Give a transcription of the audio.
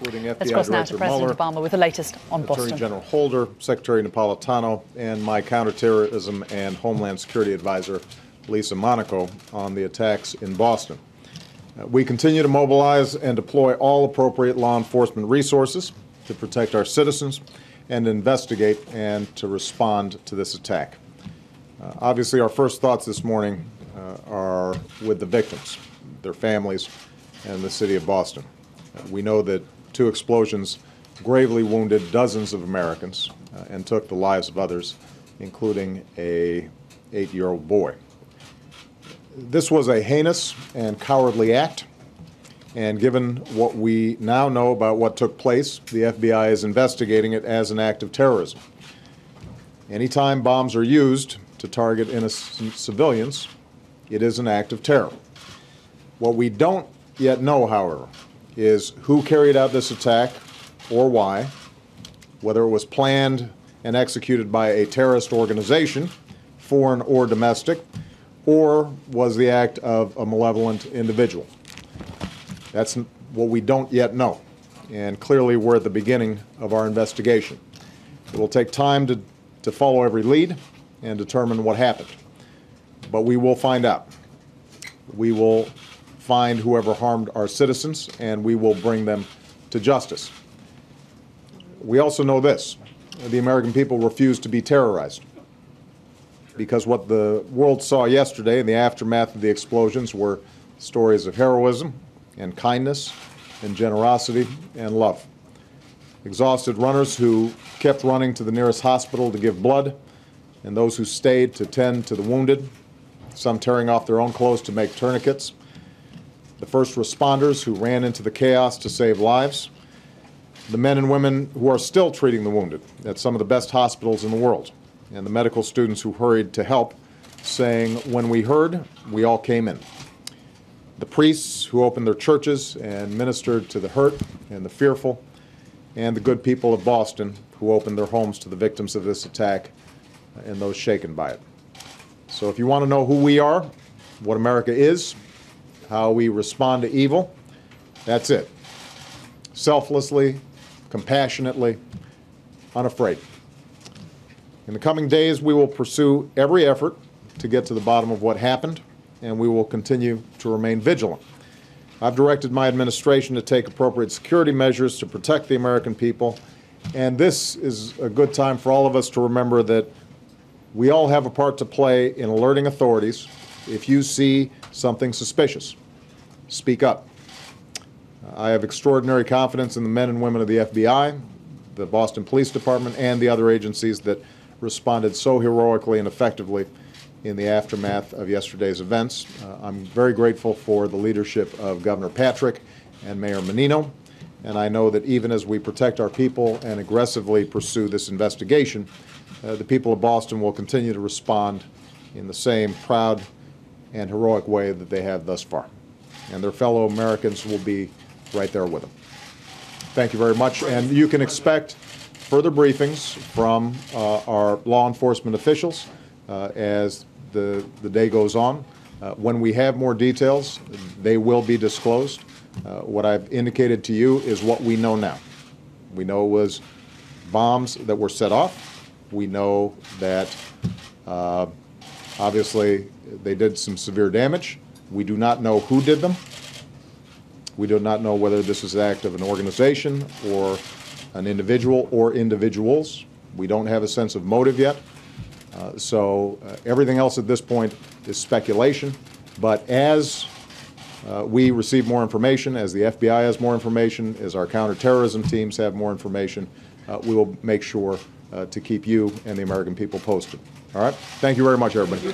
including FBI Let's cross now to Director President Mueller, Obama with the latest on Boston. Attorney General Holder, Secretary Napolitano, and my counterterrorism and Homeland Security Advisor, Lisa Monaco, on the attacks in Boston. We continue to mobilize and deploy all appropriate law enforcement resources to protect our citizens and investigate and to respond to this attack. Obviously, our first thoughts this morning are with the victims, their families, and the city of Boston. We know that 2 explosions gravely wounded dozens of Americans and took the lives of others, including a 8-year-old boy. This was a heinous and cowardly act, and given what we now know about what took place, the FBI is investigating it as an act of terrorism. Anytime bombs are used to target innocent civilians, it is an act of terror. What we don't yet know, however, is who carried out this attack or why, whether it was planned and executed by a terrorist organization, foreign or domestic, or was the act of a malevolent individual. That's what we don't yet know, and clearly we're at the beginning of our investigation. It will take time to follow every lead and determine what happened, but we will find out. We will find whoever harmed our citizens, and we will bring them to justice. We also know this: the American people refuse to be terrorized, because what the world saw yesterday in the aftermath of the explosions were stories of heroism and kindness and generosity and love. Exhausted runners who kept running to the nearest hospital to give blood, and those who stayed to tend to the wounded, some tearing off their own clothes to make tourniquets. The first responders who ran into the chaos to save lives. The men and women who are still treating the wounded at some of the best hospitals in the world. And the medical students who hurried to help, saying, "When we heard, we all came in." The priests who opened their churches and ministered to the hurt and the fearful, and the good people of Boston who opened their homes to the victims of this attack and those shaken by it. So if you want to know who we are, what America is, how we respond to evil, that's it. Selflessly, compassionately, unafraid. In the coming days, we will pursue every effort to get to the bottom of what happened, and we will continue to remain vigilant. I've directed my administration to take appropriate security measures to protect the American people, and this is a good time for all of us to remember that we all have a part to play in alerting authorities if you see something suspicious. Speak up. I have extraordinary confidence in the men and women of the FBI, the Boston Police Department, and the other agencies that responded so heroically and effectively in the aftermath of yesterday's events. I'm very grateful for the leadership of Governor Patrick and Mayor Menino, and I know that even as we protect our people and aggressively pursue this investigation, the people of Boston will continue to respond in the same proud and heroic way that they have thus far. And their fellow Americans will be right there with them. Thank you very much, and you can expect further briefings from our law enforcement officials as the day goes on. When we have more details, they will be disclosed. What I've indicated to you is what we know now. We know it was bombs that were set off. We know that obviously they did some severe damage. We do not know who did them. We do not know whether this is the act of an organization or an individual or individuals. We don't have a sense of motive yet. So everything else at this point is speculation. But as we receive more information, as the FBI has more information, as our counterterrorism teams have more information, we will make sure to keep you and the American people posted. All right? Thank you very much, everybody.